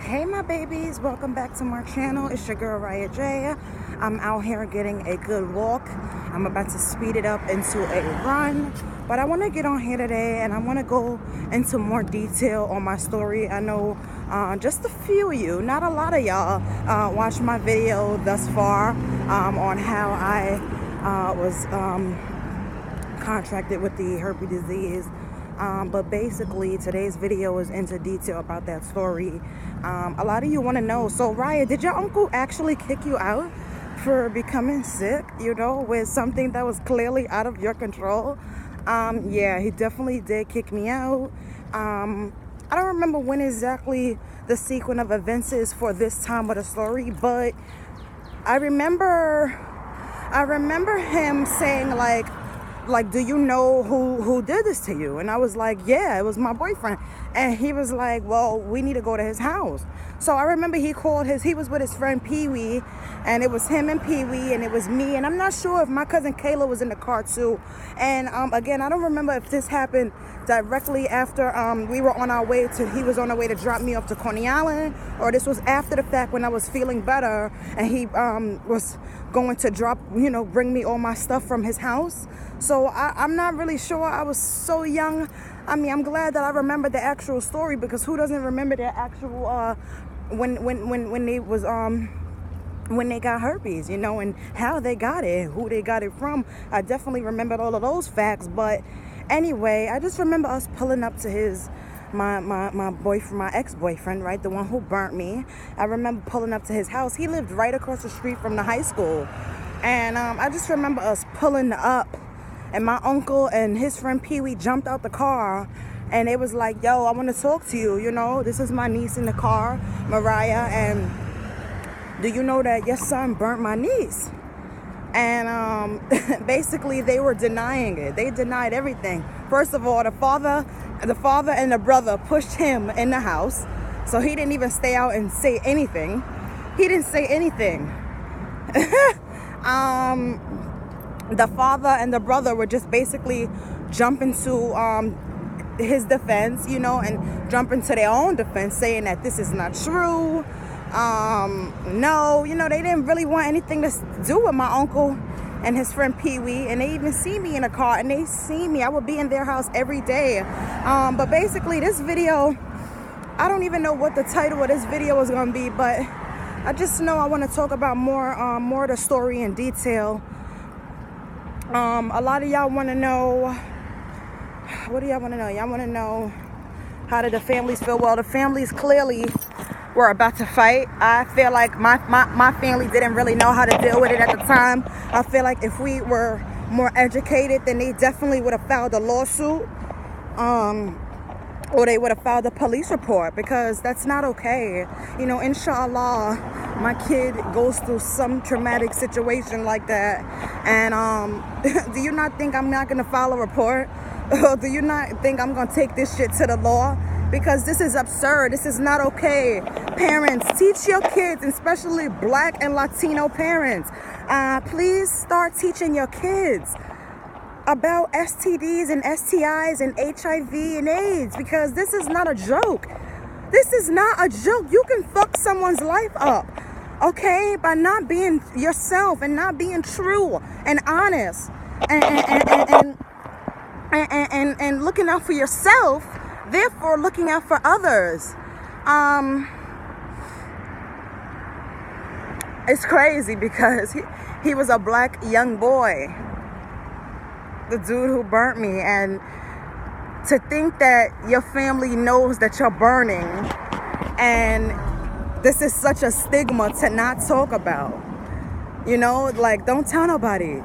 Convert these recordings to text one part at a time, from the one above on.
Hey my babies, welcome back to my channel. It's your girl Riah J. I'm out here getting a good walk. I'm about to speed it up into a run, but I want to get on here today and I want to go into more detail on my story. I know just a few of you, not a lot of y'all, watched my video thus far on how I was contracted with the herpes disease. But basically today's video is into detail about that story. A lot of you want to know, so Riah, did your uncle actually kick you out for becoming sick, you know, with something that was clearly out of your control? Yeah, he definitely did kick me out. I don't remember when exactly the sequence of events is for this time of the story, but I remember him saying like, do you know who did this to you? And I was like, yeah, it was my boyfriend. And he was like, well, we need to go to his house. So I remember he was with his friend Pee-wee, and it was him and Pee-wee, and it was me. And I'm not sure if my cousin Kayla was in the car too. And again, I don't remember if this happened directly after he was on our way to drop me off to Coney Island, or this was after the fact when I was feeling better and he was going to bring me all my stuff from his house. So I'm not really sure. I was so young. I mean, I'm glad that I remember the actual story, because who doesn't remember the actual when they got herpes, you know, and how they got it, who they got it from. I definitely remembered all of those facts. But anyway, I just remember us pulling up to my boyfriend, my ex-boyfriend, right, the one who burnt me. I remember pulling up to his house. He lived right across the street from the high school, and I just remember us pulling up, and my uncle and his friend Pee-wee jumped out the car, and it was like, yo, I want to talk to you, you know, this is my niece in the car, Mariah, and do you know that your son burnt my niece? And basically they were denying it. They denied everything. First of all, the father and the brother pushed him in the house, so he didn't even stay out and say anything. He didn't say anything. The father and the brother were just basically jumping to his defense, you know, and jumping to their own defense, saying that this is not true. No, you know, they didn't really want anything to do with my uncle and his friend Pee-wee, and they even see me in a car, and they see me. I would be in their house every day. But basically this video, I don't even know what the title of this video is going to be, but I just know I want to talk about more of the story in detail. A lot of y'all want to know, what do y'all want to know? Y'all want to know, how did the families feel? Well, the families clearly were about to fight. I feel like my family didn't really know how to deal with it at the time. I feel like if we were more educated, then they definitely would have filed a lawsuit, or they would have filed a police report, because that's not okay. You know, inshallah, my kid goes through some traumatic situation like that, and do you not think I'm not going to file a report? Or do you not think I'm going to take this shit to the law? Because this is absurd. This is not okay. Parents, teach your kids, especially Black and Latino parents. Please start teaching your kids about STDs and STIs and HIV and AIDS, because this is not a joke. This is not a joke. You can fuck someone's life up, okay, by not being yourself and not being true and honest and looking out for yourself, therefore looking out for others. It's crazy, because he was a Black young boy, the dude who burnt me, and to think that your family knows that you're burning, and this is such a stigma to not talk about, you know, like, don't tell nobody,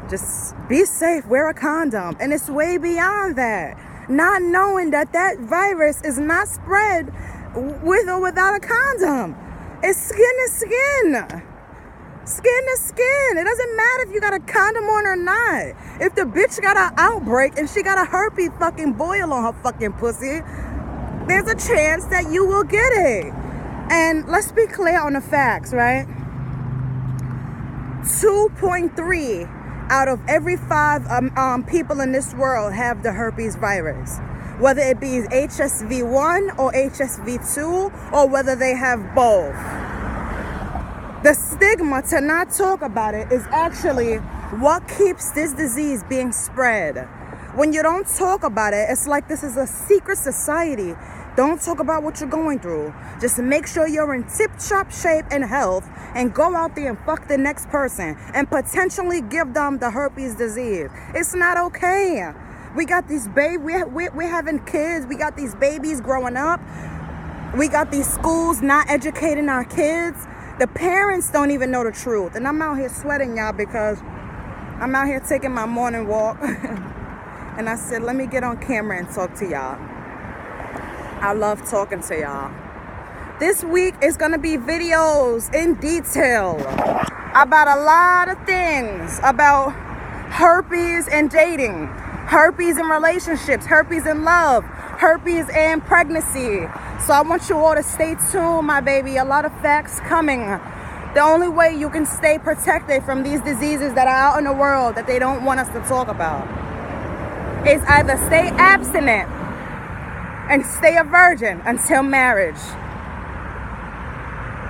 just be safe, wear a condom. And it's way beyond that, not knowing that virus is not spread with or without a condom. It's skin to skin. Skin to skin. It doesn't matter if you got a condom on or not. If the bitch got an outbreak and she got a herpes fucking boil on her fucking pussy, there's a chance that you will get it. And let's be clear on the facts, right? 2.3 out of every 5 people in this world have the herpes virus. whether it be HSV1 or HSV2, or whether they have both. The stigma to not talk about it is actually what keeps this disease being spread. When you don't talk about it, it's like this is a secret society. Don't talk about what you're going through. Just make sure you're in tip-top shape and health, and go out there and fuck the next person and potentially give them the herpes disease. It's not okay. We got these we're having kids. We got these babies growing up. We got these schools not educating our kids. The parents don't even know the truth. And I'm out here sweating, y'all, because I'm out here taking my morning walk. And I said, let me get on camera and talk to y'all. I love talking to y'all. This week is going to be videos in detail about a lot of things, about herpes and dating, herpes in relationships, herpes in love, herpes and pregnancy. So I want you all to stay tuned, my baby. A lot of facts coming. The only way you can stay protected from these diseases that are out in the world that they don't want us to talk about is either stay abstinent and stay a virgin until marriage,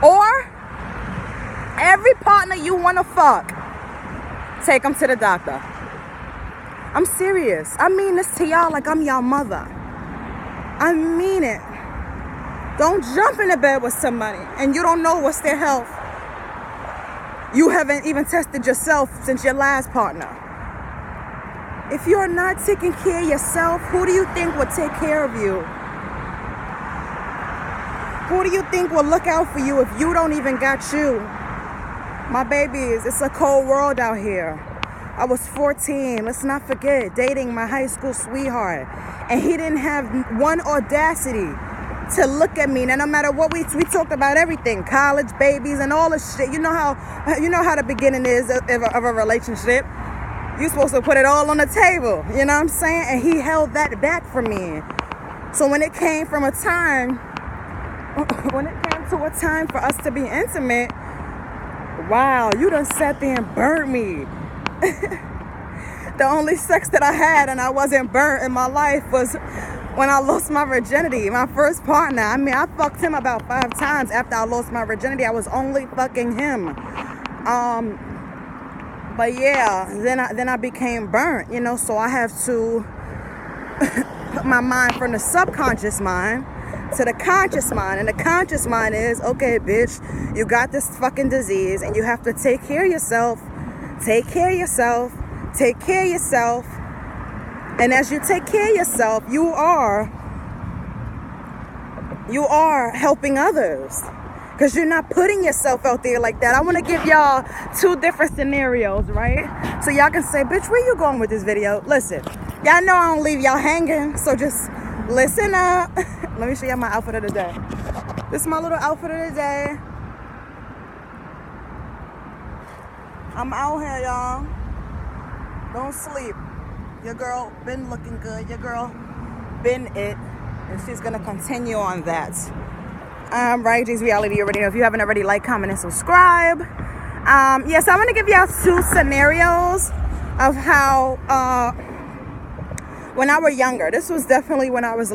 or every partner you want to fuck, take them to the doctor. I'm serious. I mean this to y'all like I'm y'all mother. I mean it. Don't jump into bed with somebody and you don't know what's their health. You haven't even tested yourself since your last partner. If you're not taking care of yourself, who do you think will take care of you? Who do you think will look out for you if you don't even got you? My babies, it's a cold world out here. I was 14, let's not forget, dating my high school sweetheart. And he didn't have one audacity to look at me. Now, no matter what we talked about everything, college, babies, and all this shit. You know how the beginning is of a relationship. You're supposed to put it all on the table. You know what I'm saying? And he held that back from me. So when it came to a time for us to be intimate, wow, you done sat there and burnt me. The only sex that I had and I wasn't burnt in my life was when I lost my virginity. My first partner, I mean, I fucked him about 5 times after I lost my virginity. I was only fucking him. But yeah, then I became burnt, you know, so I have to put my mind from the subconscious mind to the conscious mind. And the conscious mind is, okay, bitch, you got this fucking disease and you have to take care of yourself. Take care of yourself. Take care of yourself. And as you take care of yourself, you are helping others. Because you're not putting yourself out there like that. I want to give y'all 2 different scenarios, right? So y'all can say, bitch, where you going with this video? Listen, y'all know I don't leave y'all hanging. So just listen up. Let me show y'all my outfit of the day. This is my little outfit of the day. I'm out here, y'all. Don't sleep. Your girl been looking good. Your girl been it. And she's going to continue on that. RiahjaysReality. You already know. If you haven't already, like, comment, and subscribe. Yes, I want to give y'all 2 scenarios of how when I was younger. This was definitely when I was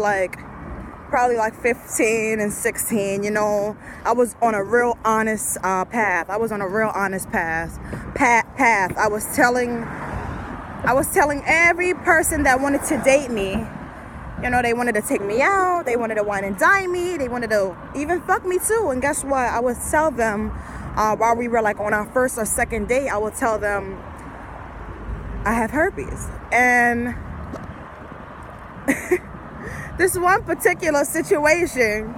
probably 15 and 16. You know, I was on a real honest path. I was on a real honest path. I was telling every person that wanted to date me. You know, they wanted to take me out. They wanted to wine and dine me. They wanted to even fuck me too. And guess what? I would tell them while we were on our first or second date, I would tell them I have herpes. And this one particular situation,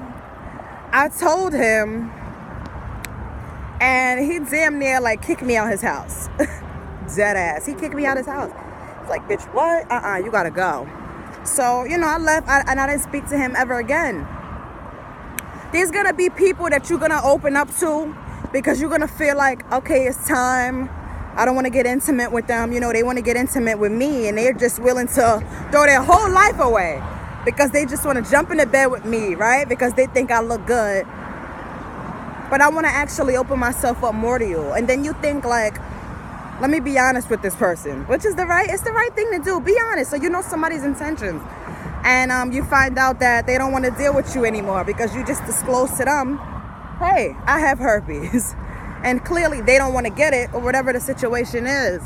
I told him, and he damn near kicked me out his house. Dead ass. He kicked me out his house. It's like, bitch, what? You gotta go. So, you know, I left and I didn't speak to him ever again. There's going to be people that you're going to open up to because you're going to feel like, okay, it's time. I don't want to get intimate with them. You know, they want to get intimate with me and they're just willing to throw their whole life away because they just want to jump into bed with me, right? Because they think I look good. But I want to actually open myself up more to you. And then you think let me be honest with this person, which is it's the right thing to do. Be honest so you know somebody's intentions. and you find out that they don't want to deal with you anymore because you just disclosed to them, hey, I have herpes. And clearly they don't want to get it, or whatever the situation is.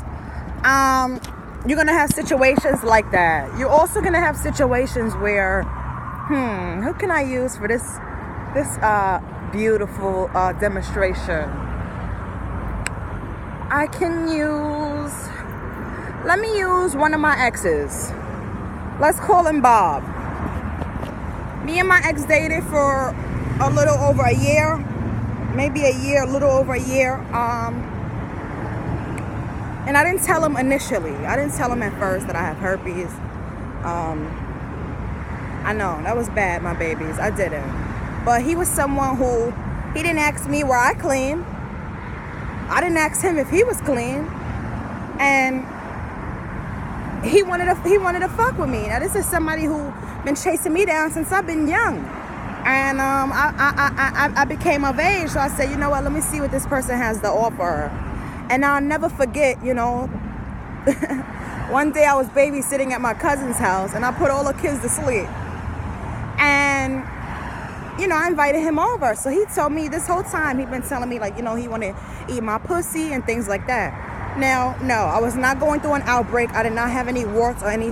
You're going to have situations like that. You're also going to have situations where, who can I use for this beautiful demonstration? Let me use one of my exes. Let's call him Bob. Me and my ex dated for a little over a year, maybe a year, a little over a year. And I didn't tell him initially. I didn't tell him at first that I have herpes. I know, that was bad, my babies. I didn't. But he was someone who, he didn't ask me were I clean. I didn't ask him if he was clean. And he wanted to fuck with me. Now this is somebody who been chasing me down since I've been young. And I became of age, so I said, you know what, let me see what this person has to offer. And I'll never forget, you know, one day I was babysitting at my cousin's house, and I put all the kids to sleep. And, you know, I invited him over. So he told me this whole time, he'd been telling me, like, you know, he wanted to eat my pussy and things like that. Now, no, I was not going through an outbreak. I did not have any warts or any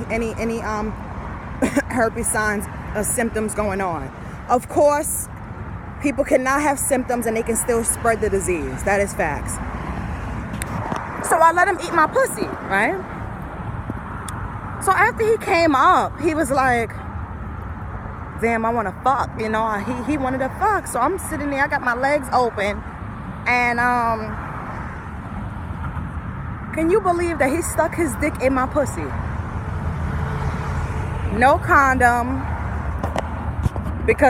herpes signs or symptoms going on. Of course, people cannot have symptoms and they can still spread the disease. That is facts. So I let him eat my pussy, right? So after he came up, he was like, damn, I want to fuck. You know, he wanted to fuck. So I'm sitting there, I got my legs open. And can you believe that he stuck his dick in my pussy? No condom. Because